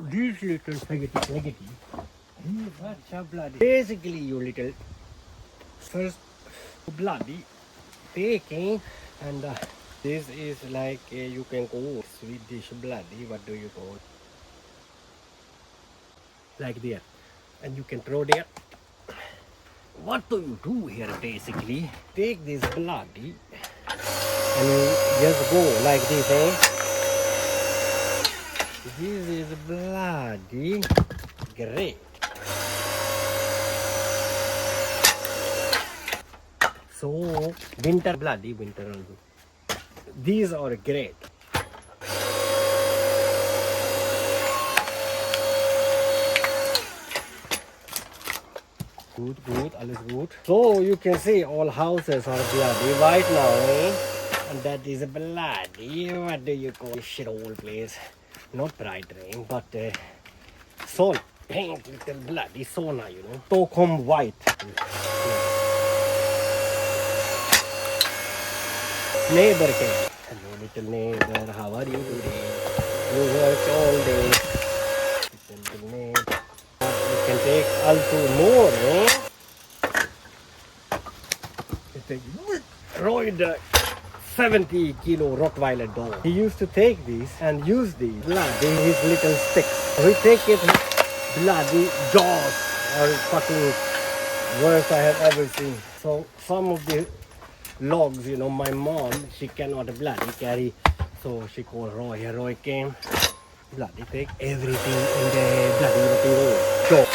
these little spaghetti, these are such a bloody. Basically, you little first bloody taking, and this is like you can call Swedish bloody. What do you call? Like there, and you can throw there. What do you do here basically? Take this bloody and you just go like this, eh? This is bloody great. So winter bloody winter also. These are great. Good, alles good. So you can see all houses are bloody right now, eh? And that is bloody, what do you call this shit old place? Not bright rain, but sauna. Paint little bloody sauna, you know. Stockholm white. Neighbor came. Hello little neighbor, how are you today? You work all day. Little neighbor. You can take also more, eh? You take Roy the 70 kilo Rottweiler dog. He used to take these and use these bloody his little sticks. We take it bloody jaws or fucking worst I have ever seen. So some of the logs, you know, my mom, she cannot bloody carry, so she called Roy. Roy came, bloody take everything in the bloody material. So,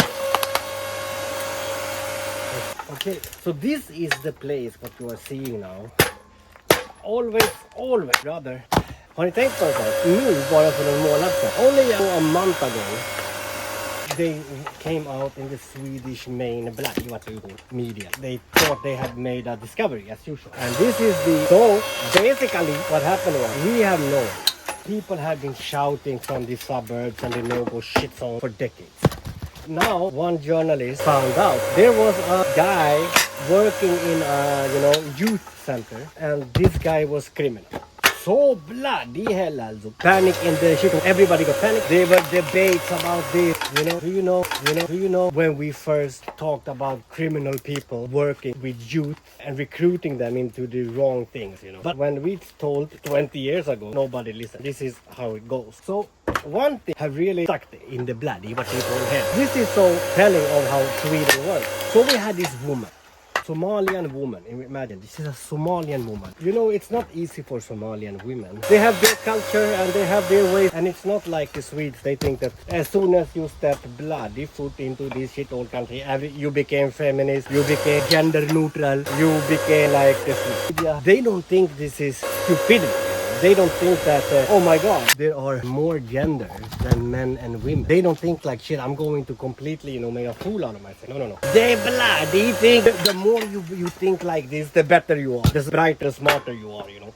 okay, so this is the place what you are seeing now. Always, rather. Har ni tänkt på en sak? Nu, bara för någon månad sedan, only a month ago, they came out in the Swedish main bloody, what do you call it, media. They thought they had made a discovery as usual. And this is the, so basically what happened was, we have known, people have been shouting from the suburbs and the no-go shit zone for decades. Now, one journalist found out there was a guy working in a, you know, youth center, and this guy was criminal. So bloody hell also. Panic in the shit. Everybody got panic. There were debates about this. You know, when we first talked about criminal people working with youth and recruiting them into the wrong things, you know. But when we told 20 years ago, nobody listened. This is how it goes. So one thing have really stuck in the bloody what people head. This is so telling of how Sweden works. So we had this woman. Somalian woman, imagine, this is a Somalian woman. You know, it's not easy for Somalian women. They have their culture and they have their ways, and it's not like the Swedes. They think that as soon as you step bloody foot into this shit old country, you became feminist, you became gender neutral, you became like the Swedes. They don't think this is stupidity. They don't think that, oh my god, there are more genders than men and women. They don't think like, shit, I'm going to completely, you know, make a fool out of myself. No. They bloody think the more you think like this, the better you are. The brighter, smarter you are, you know.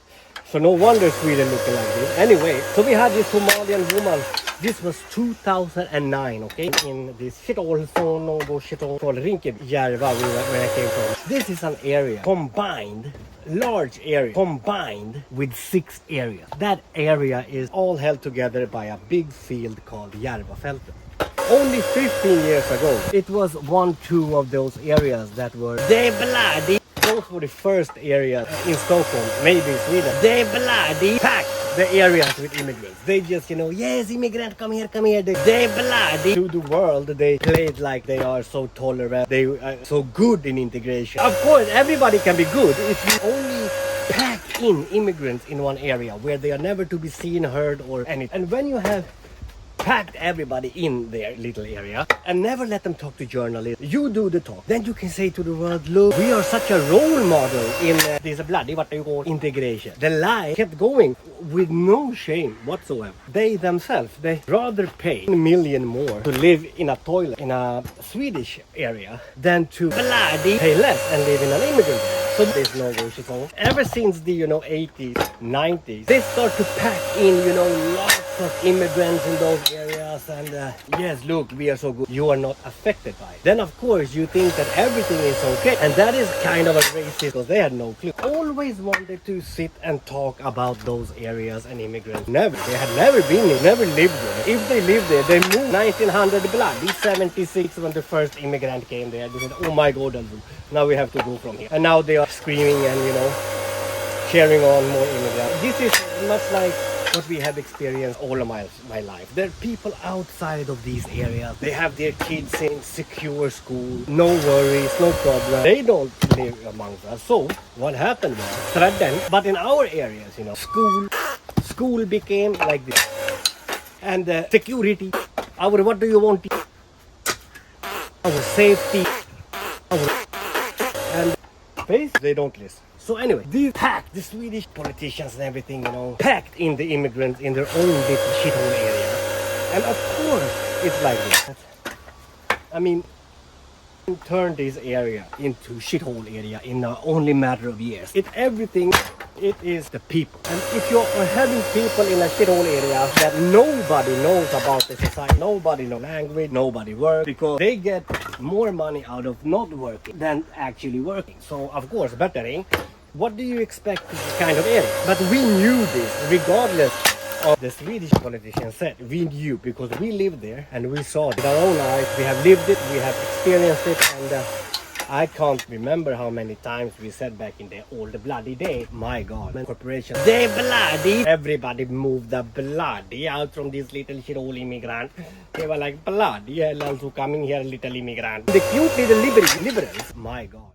So no wonder Sweden looking like this. Anyway, so we had this Somalian woman. This was 2009, okay? In this shithole, shithole called Rinkeby-Järva, where I came from. This is an area combined, large area, combined with 6 areas. That area is all held together by a big field called Järvafältet. Only 15 years ago, it was 1-2 of those areas that were they bloody. Those were the first areas in Stockholm, maybe in Sweden. They bloody packed the areas with immigrants. They just, you know, yes, immigrant, come here. They bloody to the world. They played like they are so tolerant. They are so good in integration. Of course, everybody can be good if you only pack in immigrants in one area where they are never to be seen, heard, or anything. And when you have packed everybody in their little area and never let them talk to journalists, you do the talk, then you can say to the world, look, we are such a role model in this bloody what they call integration. The lie kept going with no shame whatsoever. They themselves, they rather pay $1 million more to live in a toilet in a Swedish area than to bloody pay less and live in an immigrant area. So there's no go. Ever since the 80s, 90s, they start to pack in lots of immigrants in those areas, and yes, look, we are so good. You are not affected by it. Then of course you think that everything is okay, and that is kind of a racist because they had no clue. Always wanted to sit and talk about those areas and immigrants. Never. They had never been there, never lived there. If they lived there, they moved 1900 bloody 76 when the first immigrant came there. They said, oh my God, now we have to go from here. And now they are screaming and, you know, cheering on more immigrants. This is much like what we have experienced all of my life. There are people outside of these areas. They have their kids in secure school. No worries, no problem. They don't live amongst us. So what happened was threatened. But in our areas, you know, school became like this. And security, our what do you want? Our safety, and face, they don't listen. So anyway, these packed, the Swedish politicians and everything, you know, packed in the immigrants in their own little shithole area. And of course, it's like this. I mean, turn this area into shithole area in only matter of years. Everything is the people. And if you are having people in a shithole area that nobody knows about the society, nobody knows language, nobody works, because they get more money out of not working than actually working. So of course, bettering. What do you expect in this kind of area? But we knew this regardless of the Swedish politicians said. We knew because we lived there and we saw it with our own eyes. We have lived it, we have experienced it, and I can't remember how many times we said back in the old bloody day, my God, corporations, they bloody, everybody moved the bloody out from this little shithole immigrant. They were like, bloody hell, also coming here, little immigrant. The cute little liberals, my God.